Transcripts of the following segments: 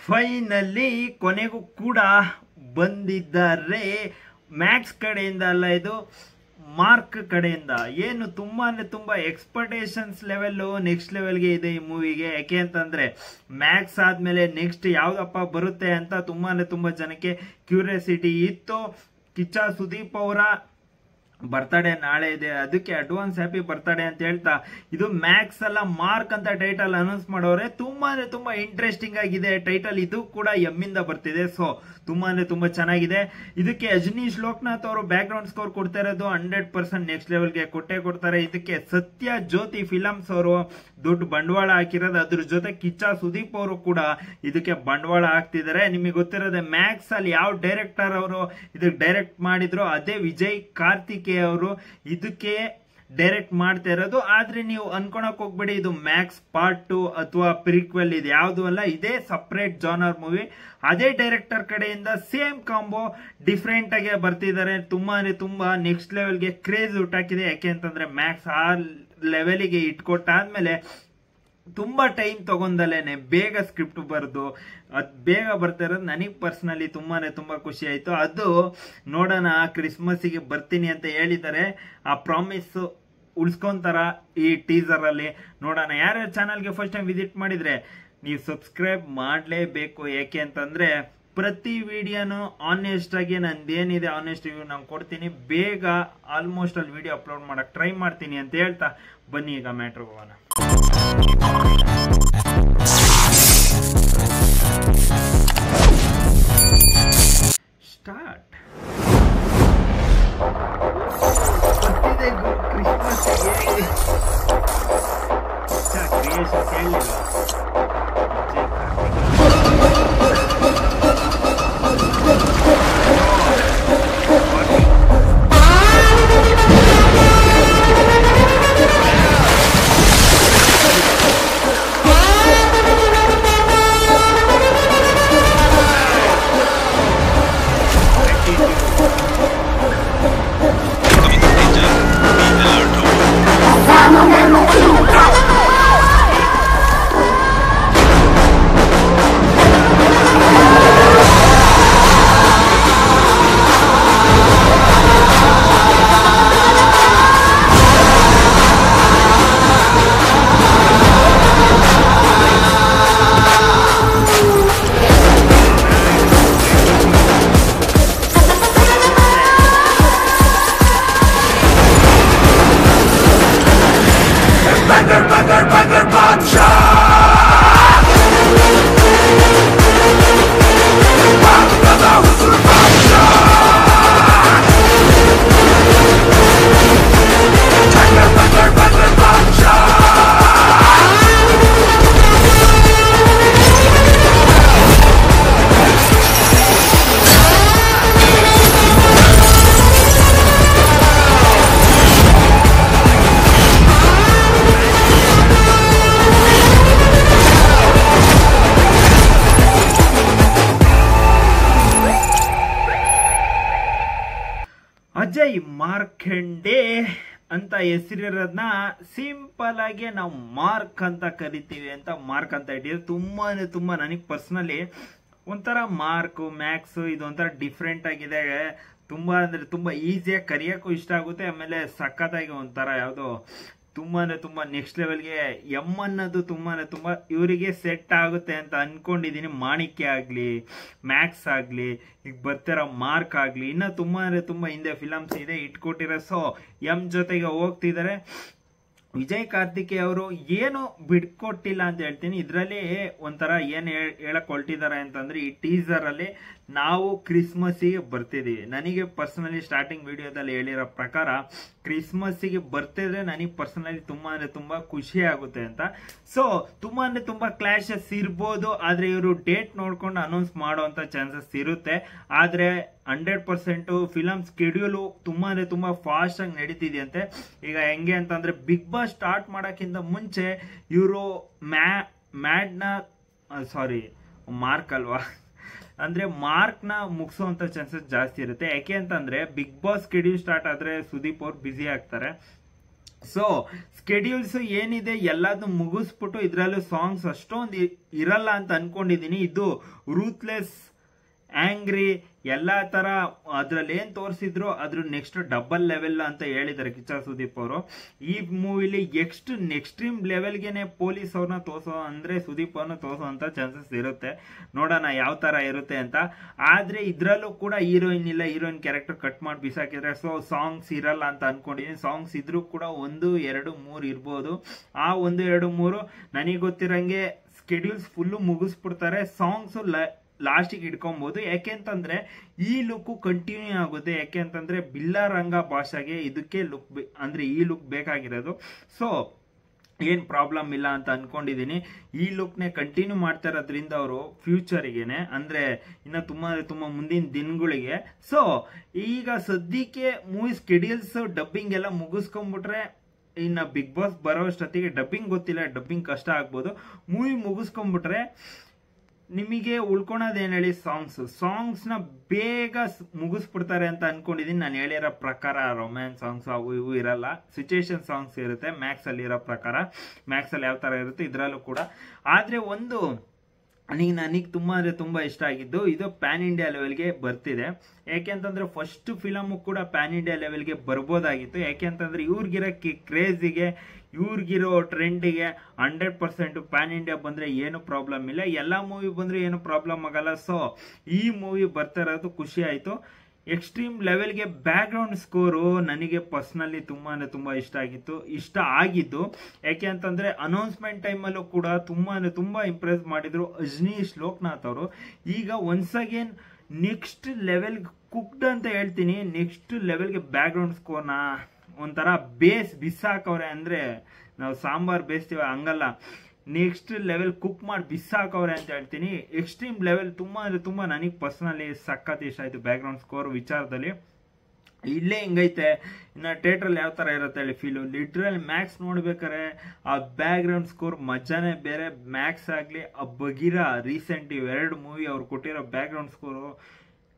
Finally ಕೊನೆಗೂ ಕೂಡ ಬಂದಿದ್ದಾರೆ. ಮ್ಯಾಕ್ಸ್ ಕಡೆಯಿಂದ ಅಲ್ಲ, ಇದು ಮಾರ್ಕ್ ಕಡೆಯಿಂದ. ಏನು ತುಂಬಾ ತುಂಬ ಎಕ್ಸ್ಪೆಕ್ಟೇಷನ್ಸ್ ಲೆವೆಲ್ಲು ನೆಕ್ಸ್ಟ್ ಲೆವೆಲ್ಗೆ ಇದೆ ಈ ಮೂವಿಗೆ. ಯಾಕೆ ಅಂತಂದರೆ ಮ್ಯಾಕ್ಸ್ ಆದಮೇಲೆ ನೆಕ್ಸ್ಟ್ ಯಾವುದಪ್ಪ ಬರುತ್ತೆ ಅಂತ ತುಂಬ ಜನಕ್ಕೆ ಕ್ಯೂರಿಯಾಸಿಟಿ ಇತ್ತು. ಕಿಚ್ಚ ಸುದೀಪ್ ಅವರ ಬರ್ತಡೇ ನಾಳೆ ಇದೆ, ಅದಕ್ಕೆ ಅಡ್ವಾನ್ಸ್ ಹ್ಯಾಪಿ ಬರ್ತಡೇ ಅಂತ ಹೇಳ್ತಾ ಇದು ಮ್ಯಾಕ್ಸ್ ಅಲ್ಲ ಮಾರ್ಕ್ ಅಂತ ಟೈಟಲ್ ಅನೌನ್ಸ್ ಮಾಡೋರೆ. ತುಂಬಾ ಇಂಟ್ರೆಸ್ಟಿಂಗ್ ಆಗಿದೆ ಟೈಟಲ್. ಇದು ಕೂಡ ಎಮ್ಮಿಂದ ಬರ್ತಿದೆ, ಸೊ ತುಂಬಾ ಚೆನ್ನಾಗಿದೆ. ಇದಕ್ಕೆ ಅಜನೀಶ್ ಲೋಕನಾಥ್ ಅವರು ಬ್ಯಾಕ್ ಗ್ರೌಂಡ್ ಸ್ಕೋರ್ ಕೊಡ್ತಾ ಇರೋದು 100% ನೆಕ್ಸ್ಟ್ ಲೆವೆಲ್ಗೆ ಕೊಡ್ತಾರೆ. ಇದಕ್ಕೆ ಸತ್ಯ ಜ್ಯೋತಿ ಫಿಲಮ್ಸ್ ಅವರು ದುಡ್ಡು ಬಂಡವಾಳ ಹಾಕಿರೋದು, ಅದ್ರ ಜೊತೆ ಕಿಚ್ಚ ಸುದೀಪ್ ಅವರು ಕೂಡ ಇದಕ್ಕೆ ಬಂಡವಾಳ ಹಾಕ್ತಿದ್ದಾರೆ. ನಿಮಗೆ ಗೊತ್ತಿರೋದೆ ಮ್ಯಾಕ್ಸ್ ಅಲ್ಲಿ ಯಾವ ಡೈರೆಕ್ಟರ್ ಅವರು ಇದಕ್ಕೆ ಡೈರೆಕ್ಟ್ ಮಾಡಿದ್ರು ಅದೇ ವಿಜಯ್ ಕಾರ್ತಿಕ್ ಅವರು ಇದಕ್ಕೆ ಡೈರೆಕ್ಟ್ ಮಾಡ್ತಾ ಇರೋದು. ಆದ್ರೆ ನೀವು ಅನ್ಕೊಳಕ್ ಹೋಗ್ಬೇಡಿ ಇದು ಮ್ಯಾಕ್ಸ್ ಪಾರ್ಟ್ 2 ಅಥವಾ ಪ್ರಿಕ್ವೆಲ್, ಇದು ಯಾವುದು ಅಲ್ಲ, ಇದೇ ಸಪರೇಟ್ ಜಾನರ್ ಮೂವಿ. ಅದೇ ಡೈರೆಕ್ಟರ್ ಕಡೆಯಿಂದ ಸೇಮ್ ಕಾಂಬೋ ಡಿಫ್ರೆಂಟ್ ಆಗಿ ಬರ್ತಿದ್ದಾರೆ. ತುಂಬಾ ನೆಕ್ಸ್ಟ್ ಲೆವೆಲ್ಗೆ ಕ್ರೇಜ್ ಹುಟ್ಟಾಕಿದೆ. ಯಾಕೆ ಅಂತಂದ್ರೆ ಮ್ಯಾಕ್ಸ್ ಆ ಲೆವೆಲ್ಗೆ ಇಟ್ಕೊಟ್ಟಾದ್ಮೇಲೆ ತುಂಬಾ ಟೈಮ್ ತಗೊಂಡಲೇನೆ ಬೇಗ ಸ್ಕ್ರಿಪ್ಟ್ ಬರೆದು ಅದು ಬೇಗ ಬರ್ತಾ ಇರೋದು ನನಗೆ ಪರ್ಸನಲಿ ತುಂಬಾ ಖುಷಿ ಆಯ್ತು. ಅದು ನೋಡೋಣ, ಕ್ರಿಸ್ಮಸ್ಸಿಗೆ ಬರ್ತೀನಿ ಅಂತ ಹೇಳಿದ್ದಾರೆ. ಆ ಪ್ರಾಮಿಸ್ ಉಳಿಸ್ಕೊಂತಾರ ಈ ಟೀಸರ್ ಅಲ್ಲಿ. ನೋಡೋಣ. ಯಾರ್ಯಾರು ಚಾನಲ್ಗೆ ಫಸ್ಟ್ ಟೈಮ್ ವಿಸಿಟ್ ಮಾಡಿದ್ರೆ ನೀವು ಸಬ್ಸ್ಕ್ರೈಬ್ ಮಾಡಲೇಬೇಕು. ಯಾಕೆ ಅಂತಂದ್ರೆ ಪ್ರತಿ ವಿಡಿಯೋನು ಆನೆಸ್ಟ್ ಆಗಿ ನಂದೇನಿದೆ ಆನೆಸ್ಟ್ ರಿವ್ಯೂ ನಾನು ಕೊಡ್ತೀನಿ. ಬೇಗ ಆಲ್ಮೋಸ್ಟ್ ಅಲ್ಲಿ ವಿಡಿಯೋ ಅಪ್ಲೋಡ್ ಮಾಡಕ್ ಟ್ರೈ ಮಾಡ್ತೀನಿ ಅಂತ ಹೇಳ್ತಾ ಬನ್ನಿ ಈಗ ಮ್ಯಾಟ್ರಿಗೆ ಹೋಗೋಣ. ಸ್ಟಾರ್ಟ್. ಬರ್ತಿದೆ ಕ್ರಿಸ್ಮಸ್ಗೆ ಕ್ರಿಯೇಷನ್ ಹೇಳಿಲ್ಲ. ಅಜಯ್ ಮಾರ್ಕಂಡೆ ಅಂತ ಹೆಸರಿರೋದನ್ನ ಸಿಂಪಲ್ ಆಗಿ ನಾವು ಮಾರ್ಕ್ ಅಂತ ಕರಿತೀವಿ ಅಂತ ಮಾರ್ಕ್ ಅಂತ ಇಟ್ಟಿದ್ರೆ ತುಂಬಾ ನನಗೆ ಪರ್ಸನಲಿ ಒಂಥರ ಮಾರ್ಕ್ ಮ್ಯಾಕ್ಸ್ ಇದು ಒಂಥರ ಡಿಫ್ರೆಂಟ್ ಆಗಿದೆ. ತುಂಬಾ ಅಂದ್ರೆ ತುಂಬಾ ಈಸಿಯಾಗಿ ಕರಿಯೋಕ್ಕೂ ಇಷ್ಟ ಆಗುತ್ತೆ. ಆಮೇಲೆ ಸಖತ್ತಾಗಿ ಒಂಥರ ಯಾವುದೋ ತುಂಬಾ ನೆಕ್ಸ್ಟ್ ಲೆವೆಲ್ಗೆ ಎಮ್ ಅನ್ನೋದು ತುಂಬಾ ಇವರಿಗೆ ಸೆಟ್ ಆಗುತ್ತೆ ಅಂತ ಅನ್ಕೊಂಡಿದೀನಿ. ಮಾಣಿಕ್ಯ ಆಗ್ಲಿ, ಮ್ಯಾಕ್ಸ್ ಆಗ್ಲಿ, ಈಗ ಬರ್ತಿರೋ ಮಾರ್ಕ್ ಆಗ್ಲಿ, ಇನ್ನ ತುಂಬಾ ಹಿಂದೆ ಫಿಲಮ್ಸ್ ಇದೆ ಇಟ್ಕೊಟ್ಟಿರೋ. ಸೊ ಎಮ್ ಜೊತೆಗೆ ಹೋಗ್ತಿದ್ದಾರೆ. ವಿಜಯ್ ಕಾರ್ತಿಕೇಯ ಅವರು ಏನು ಬಿಟ್ಕೊಟ್ಟಿಲ್ಲ ಅಂತ ಹೇಳ್ತೀನಿ. ಇದರಲ್ಲಿ ಒಂಥರ ಏನ್ ಹೇಳಕ್ ಹೊರಟಿದ್ದಾರೆ ಅಂತಂದ್ರೆ ಈ ಟೀಸರ್ ಅಲ್ಲಿ ನಾವು ಕ್ರಿಸ್ಮಸ್ಸಿಗೆ ಬರ್ತಿದೀವಿ. ನನಗೆ ಪರ್ಸನಲಿ ಸ್ಟಾರ್ಟಿಂಗ್ ವಿಡಿಯೋದಲ್ಲಿ ಹೇಳಿರೋ ಪ್ರಕಾರ ಕ್ರಿಸ್ಮಸ್ಸಿಗೆ ಬರ್ತಿದ್ರೆ ನನಗೆ ಪರ್ಸನಲಿ ತುಂಬಾ ಖುಷಿ ಆಗುತ್ತೆ ಅಂತ. ಸೊ ತುಂಬಾ ಕ್ಲಾಶಸ್ ಇರ್ಬೋದು, ಆದ್ರೆ ಇವರು ಡೇಟ್ ನೋಡ್ಕೊಂಡು ಅನೌನ್ಸ್ ಮಾಡುವಂತ ಚಾನ್ಸಸ್ ಇರುತ್ತೆ. ಆದ್ರೆ 100% ಫಿಲಮ್ ಸ್ಕೆಡ್ಯೂಲು ತುಂಬಾ ಫಾಸ್ಟ್ ಆಗಿ ನಡೀತಿದೆಯಂತೆ. ಈಗ ಹೆಂಗೆ ಅಂತಂದ್ರೆ ಬಿಗ್ ಬಾಸ್ ಸ್ಟಾರ್ಟ್ ಮಾಡೋಕ್ಕಿಂತ ಮುಂಚೆ ಇವರು ಮಾರ್ಕ್ ಅಲ್ವಾ ಅಂದ್ರೆ ಮಾರ್ಕ್ ನ ಮುಗಿಸುವಂತ ಚಾನ್ಸಸ್ ಜಾಸ್ತಿ ಇರುತ್ತೆ. ಯಾಕೆ ಅಂತಂದ್ರೆ ಬಿಗ್ ಬಾಸ್ ಸ್ಕೆಡ್ಯೂಲ್ ಸ್ಟಾರ್ಟ್ ಆದ್ರೆ ಸುದೀಪ್ ಅವ್ರು ಬ್ಯುಸಿ ಆಗ್ತಾರೆ. ಸೊ ಸ್ಕೆಡ್ಯೂಲ್ಸ್ ಏನಿದೆ ಎಲ್ಲದನ್ನು ಮುಗಿಸ್ಬಿಟ್ಟು ಇದ್ರಲ್ಲೂ ಸಾಂಗ್ಸ್ ಅಷ್ಟೊಂದು ಇರಲ್ಲ ಅಂತ ಅನ್ಕೊಂಡಿದೀನಿ. ಇದು ರೂತ್ಲೆಸ್, ಆಂಗ್ರಿ ಎಲ್ಲಾ ತರ ಅದ್ರಲ್ಲಿ ಏನ್ ತೋರಿಸಿದ್ರು ಅದ್ರ ನೆಕ್ಸ್ಟ್ ಡಬಲ್ ಲೆವೆಲ್ ಅಂತ ಹೇಳಿದ್ದಾರೆ ಕಿಚ್ಚ ಸುದೀಪ್ ಅವರು. ಈ ಮೂವಿಲಿ ಎಕ್ಸ್ಟ್ರೀಮ್ ಲೆವೆಲ್ಗೆನೆ ಪೊಲೀಸ್ ಅವ್ರನ್ನ ತೋರ್ಸೋ ಅಂದ್ರೆ ಸುದೀಪ್ ಅವ್ರನ್ನ ತೋರ್ಸೋ ಅಂತ ಚಾನ್ಸಸ್ ಇರುತ್ತೆ. ನೋಡೋಣ ಯಾವ ತರ ಇರುತ್ತೆ ಅಂತ. ಆದ್ರೆ ಇದ್ರಲ್ಲೂ ಕೂಡ ಹೀರೋಯಿನ್ ಇಲ್ಲ, ಹೀರೋಯಿನ್ ಕ್ಯಾರೆಕ್ಟರ್ ಕಟ್ ಮಾಡಿ ಬಿಸಾಕಿದ್ರೆ. ಸೊ ಸಾಂಗ್ಸ್ ಇರಲ್ಲ ಅಂತ ಅನ್ಕೊಂಡಿದೀನಿ. ಸಾಂಗ್ಸ್ ಇದ್ರೂ ಕೂಡ 1, 2, 3 ಇರ್ಬೋದು. ಆ 1, 2, 3 ನನಗೆ ಗೊತ್ತಿರಂಗೆ ಸ್ಕೆಡ್ಯೂಲ್ಸ್ ಫುಲ್ಲು ಮುಗಿಸ್ಬಿಡ್ತಾರೆ. ಸಾಂಗ್ಸ್ ಲಾಸ್ಟಿಗೆ ಇಟ್ಕೊಬಹುದು. ಯಾಕೆಂತಂದ್ರೆ ಈ ಲುಕ್ ಕಂಟಿನ್ಯೂ ಆಗುತ್ತೆ. ಯಾಕೆಂತಂದ್ರೆ ಬಿಲ್ಲಾರಂಗ ಭಾಷೆಗೆ ಇದಕ್ಕೆ ಲುಕ್ ಅಂದ್ರೆ ಈ ಲುಕ್ ಬೇಕಾಗಿರೋದು. ಸೊ ಏನ್ ಪ್ರಾಬ್ಲಮ್ ಇಲ್ಲ ಅಂತ ಅನ್ಕೊಂಡಿದೀನಿ. ಈ ಲುಕ್ನೆ ಕಂಟಿನ್ಯೂ ಮಾಡ್ತಾ ಇರೋದ್ರಿಂದ ಅವರು ಫ್ಯೂಚರ್ಗೆನೆ ಅಂದ್ರೆ ಇನ್ನ ತುಂಬಾ ಮುಂದಿನ ದಿನಗಳಿಗೆ. ಸೊ ಈಗ ಸದ್ಯಕ್ಕೆ ಮೂವಿ ಸ್ಕೆಡ್ಯೂಲ್ಸ್ ಡಬ್ಬಿಂಗ್ ಎಲ್ಲ ಮುಗಿಸ್ಕೊಂಡ್ಬಿಟ್ರೆ ಇನ್ನ ಬಿಗ್ ಬಾಸ್ ಬರೋಷ್ಟೊತ್ತಿಗೆ ಡಬ್ಬಿಂಗ್ ಗೊತ್ತಿಲ್ಲ, ಡಬ್ಬಿಂಗ್ ಕಷ್ಟ ಆಗ್ಬೋದು. ಮೂವಿ ಮುಗಿಸ್ಕೊಂಡ್ಬಿಟ್ರೆ ನಿಮಗೆ ಉಳ್ಕೊಳೋದೇನು ಹೇಳಿ, ಸಾಂಗ್ಸ್ ನ ಬೇಗ ಮುಗಿಸ್ಬಿಡ್ತಾರೆ ಅಂತ ಅನ್ಕೊಂಡಿದೀನಿ. ನಾನು ಹೇಳಿರೋ ಪ್ರಕಾರ ರೊಮ್ಯಾನ್ಸ್ ಸಾಂಗ್ಸ್ ಅವು ಇವು ಇರಲ್ಲ, ಸಿಚುಯೇಷನ್ ಸಾಂಗ್ಸ್ ಇರುತ್ತೆ ಮ್ಯಾಕ್ಸ್ ಅಲ್ಲಿ ಇರೋ ಪ್ರಕಾರ. ಮ್ಯಾಕ್ಸ್ ಅಲ್ಲಿ ಯಾವ ತರ ಇರುತ್ತೆ ಇದ್ರಲ್ಲೂ ಕೂಡ. ಆದ್ರೆ ಒಂದು ನನಗೆ ತುಂಬಾ ಇಷ್ಟ ಆಗಿದ್ದು, ಇದು ಪ್ಯಾನ್ ಇಂಡಿಯಾ ಲೆವೆಲ್ಗೆ ಬರ್ತಿದೆ. ಯಾಕೆಂತಂದ್ರೆ ಫಸ್ಟ್ ಫಿಲಮ್ ಕೂಡ ಪ್ಯಾನ್ ಇಂಡಿಯಾ ಲೆವೆಲ್ಗೆ ಬರ್ಬೋದಾಗಿತ್ತು. ಯಾಕೆಂತಂದ್ರೆ ಇವ್ರಿಗಿರೋ ಕ್ರೇಜಿಗೆ, ಇವ್ರಿಗಿರೋ ಟ್ರೆಂಡಿಗೆ 100% ಪ್ಯಾನ್ ಇಂಡಿಯಾ ಬಂದ್ರೆ ಏನು ಪ್ರಾಬ್ಲಮ್ ಇಲ್ಲ. ಎಲ್ಲಾ ಮೂವಿ ಬಂದ್ರೆ ಏನು ಪ್ರಾಬ್ಲಮ್ ಆಗಲ್ಲ. ಸೊ ಈ ಮೂವಿ ಬರ್ತಾ ಇರೋದು ಖುಷಿ ಆಯ್ತು. ಎಕ್ಸ್ಟ್ರೀಮ್ ಲೆವೆಲ್ಗೆ ಬ್ಯಾಕ್ ಗ್ರೌಂಡ್ ಸ್ಕೋರು ನನಗೆ ಪರ್ಸನಲಿ ತುಂಬಾ ಇಷ್ಟ ಆಗಿದ್ದು. ಯಾಕೆ ಅಂತಂದ್ರೆ ಅನೌನ್ಸ್ಮೆಂಟ್ ಟೈಮಲ್ಲೂ ಕೂಡ ತುಂಬಾ ಇಂಪ್ರೆಸ್ ಮಾಡಿದ್ರು ಅಜ್ನೀಶ್ ಲೋಕನಾಥ್ ಅವರು. ಈಗ once again next level cooked ಅಂತ ಹೇಳ್ತೀನಿ. ನೆಕ್ಸ್ಟ್ ಲೆವೆಲ್ಗೆ ಬ್ಯಾಕ್ ಗ್ರೌಂಡ್ ಸ್ಕೋರ್ನ ಒಂಥರ ಬೇಸ್ ಬಿಸಾಕವ್ರೆ. ಅಂದ್ರೆ ನಾವು ಸಾಂಬಾರ್ ಬೇಯಿಸ್ತೀವ ಹಂಗಲ್ಲ, ನೆಕ್ಸ್ಟ್ ಲೆವೆಲ್ ಕುಕ್ ಮಾಡಿ ಬಿಸಾಕವ್ರೆ ಅಂತ ಹೇಳ್ತೀನಿ. ಎಕ್ಸ್ಟ್ರೀಮ್ ಲೆವೆಲ್ ತುಂಬಾ ನನಗೆ ಪರ್ಸನಲಿ ಸಖತ್ ಇಷ್ಟ ಆಯ್ತು ಬ್ಯಾಕ್ ಗ್ರೌಂಡ್ ಸ್ಕೋರ್ ವಿಚಾರದಲ್ಲಿ. ಇಲ್ಲೇ ಹಿಂಗೈತೆ. ಇನ್ನು ಥಿಯೇಟ್ರಲ್ಲಿ ಯಾವ ತರ ಇರುತ್ತೆ ಹೇಳಿ ಫೀಲು. ಲಿಟ್ರಲ್ ಮ್ಯಾಕ್ಸ್ ನೋಡ್ಬೇಕಾರೆ ಆ ಬ್ಯಾಕ್ ಗ್ರೌಂಡ್ ಸ್ಕೋರ್ ಮಜಾನೇ ಬೇರೆ. ಮ್ಯಾಕ್ಸ್ ಆಗ್ಲಿ ಆ ಬಗೀರಾ ರೀಸೆಂಟ್ ಇವೆರಡು ಮೂವಿ ಅವ್ರು ಕೊಟ್ಟಿರೋ back ground score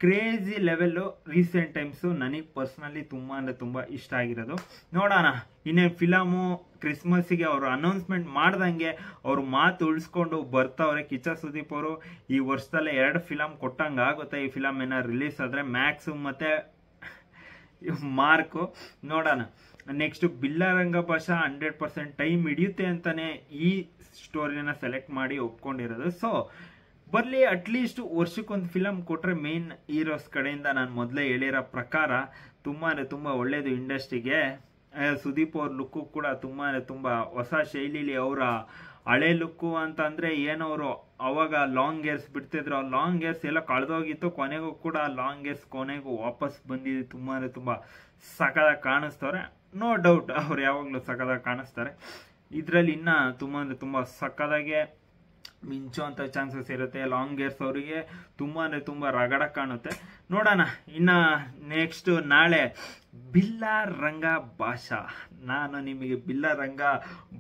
crazy level. Recent times ನನಗೆ ಪರ್ಸನಲಿ ತುಂಬಾ ಇಷ್ಟ ಆಗಿರೋದು. ನೋಡೋಣ ಇನ್ನೇನು ಫಿಲಮು ಕ್ರಿಸ್ಮಸ್ಗೆ ಅವರು ಅನೌನ್ಸ್ಮೆಂಟ್ ಮಾಡ್ದಂಗೆ ಅವ್ರು ಮಾತು ಉಳಿಸ್ಕೊಂಡು ಬರ್ತಾವ್ರೆ ಕಿಚ್ಚ ಸುದೀಪ್ ಅವರು. ಈ ವರ್ಷದಲ್ಲೇ 2 ಫಿಲಮ್ ಕೊಟ್ಟಂಗೆ ಆಗುತ್ತೆ ಈ ಫಿಲಮ್ ಏನಾರು ರಿಲೀಸ್ ಆದ್ರೆ, ಮ್ಯಾಕ್ಸು ಮತ್ತೆ ಮಾರ್ಕು. ನೋಡೋಣ. ನೆಕ್ಸ್ಟ್ ಬಿಲ್ಲಾರಂಗ ಭಾಷಾ 100% ಟೈಮ್ ಹಿಡಿಯುತ್ತೆ ಅಂತಾನೆ ಈ ಸ್ಟೋರಿನ ಸೆಲೆಕ್ಟ್ ಮಾಡಿ ಒಪ್ಕೊಂಡಿರೋದು. ಸೊ ಬರ್ಲಿ, ಅಟ್ಲೀಸ್ಟ್ ವರ್ಷಕ್ಕೊಂದು ಫಿಲಮ್ ಕೊಟ್ರೆ ಮೇನ್ ಹೀರೋಸ್ ಕಡೆಯಿಂದ ನಾನು ಮೊದಲೇ ಹೇಳಿರೋ ಪ್ರಕಾರ ತುಂಬಾ ಒಳ್ಳೇದು ಇಂಡಸ್ಟ್ರಿಗೆ. ಸುದೀಪ್ ಅವ್ರ ಲುಕ್ಕು ಕೂಡ ತುಂಬಾ ಹೊಸ ಶೈಲಿಲಿ ಅವರ ಹಳೆ ಲುಕ್ಕು ಅಂತ ಅಂದ್ರೆ ಏನವರು ಅವಾಗ ಲಾಂಗ್ ಹೇರ್ಸ್ ಬಿಡ್ತಿದ್ರು. ಆ ಲಾಂಗ್ ಹೇರ್ಸ್ ಎಲ್ಲ ಕಳೆದೋಗಿತ್ತು. ಕೊನೆಗೂ ಕೂಡ ಲಾಂಗ್ ಹೇರ್ಸ್ ಕೊನೆಗೂ ವಾಪಸ್ ಬಂದಿದ್ದು. ತುಂಬಾ ಸಖತ್ತಾಗಿ ಕಾಣಿಸ್ತವ್ರೆ. ನೋ ಡೌಟ್ ಅವ್ರು ಯಾವಾಗ್ಲೂ ಸಖತ್ತಾಗಿ ಕಾಣಿಸ್ತಾರೆ. ಇದ್ರಲ್ಲಿ ಇನ್ನ ತುಂಬಾ ಸಖತ್ತಾಗೆ ಮಿಂಚುವಂತ ಚಾನ್ಸಸ್ ಇರುತ್ತೆ. ಲಾಂಗ್ ಹೇರ್ಸ್ ಅವರಿಗೆ ತುಂಬಾ ರಗಡ ಕಾಣುತ್ತೆ. ನೋಡೋಣ. ಇನ್ನ ನೆಕ್ಸ್ಟ್ ನಾಳೆ ಬಿಲ್ಲಾರಂಗ ಭಾಷಾ. ನಾನು ನಿಮಗೆ ಬಿಲ್ಲಾರಂಗ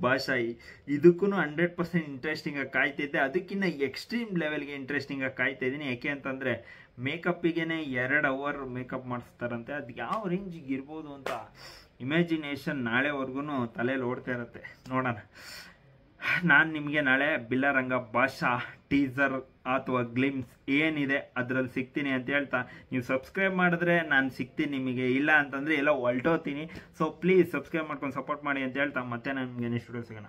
ಭಾಷಾ ಇದಕ್ಕೂ 100% ಇಂಟ್ರೆಸ್ಟಿಂಗ್ ಆಗಿ ಕಾಯ್ತಿದ್ದೆ. ಅದಕ್ಕಿಂತ ಎಕ್ಸ್ಟ್ರೀಮ್ ಲೆವೆಲ್ಗೆ ಇಂಟ್ರೆಸ್ಟಿಂಗ್ ಆಗಿ ಕಾಯ್ತಾ ಇದ್ದೀನಿ. ಯಾಕೆ ಅಂತಂದ್ರೆ ಮೇಕಪ್ಪಿಗೆನೆ 2 ಅವರ್ ಮೇಕಪ್ ಮಾಡಿಸ್ತಾರಂತೆ. ಅದು ಯಾವ ರೇಂಜಿಗೆ ಇರ್ಬೋದು ಅಂತ ಇಮ್ಯಾಜಿನೇಷನ್ ನಾಳೆವರೆಗೂ ತಲೆಯಲ್ಲಿ ಓಡ್ತಾ ಇರುತ್ತೆ. ನೋಡೋಣ. ನಾನು ನಿಮಗೆ ನಾಳೆ ಬಿಲ್ಲಾರಂಗ ಭಾಷಾ ಟೀಸರ್ ಅಥವಾ ಗ್ಲಿಮ್ಸ್ ಏನಿದೆ ಅದರಲ್ಲಿ ಸಿಗ್ತೀನಿ ಅಂತ ಹೇಳ್ತಾ, ನೀವು ಸಬ್ಸ್ಕ್ರೈಬ್ ಮಾಡಿದ್ರೆ ನಾನು ಸಿಗ್ತೀನಿ ನಿಮಗೆ, ಇಲ್ಲ ಅಂತಂದ್ರೆ ಎಲ್ಲ ಹೊಲ್ಟೋತೀನಿ. ಸೊ ಪ್ಲೀಸ್ ಸಬ್ಸ್ಕ್ರೈಬ್ ಮಾಡ್ಕೊಂಡು ಸಪೋರ್ಟ್ ಮಾಡಿ ಅಂತ ಹೇಳ್ತಾ ಮತ್ತೆ ನಾನು ನಿಮಗೆ ನೆಕ್ಸ್ಟ್ ವಿಡಿಯೋ ಸಿಗೋಣ.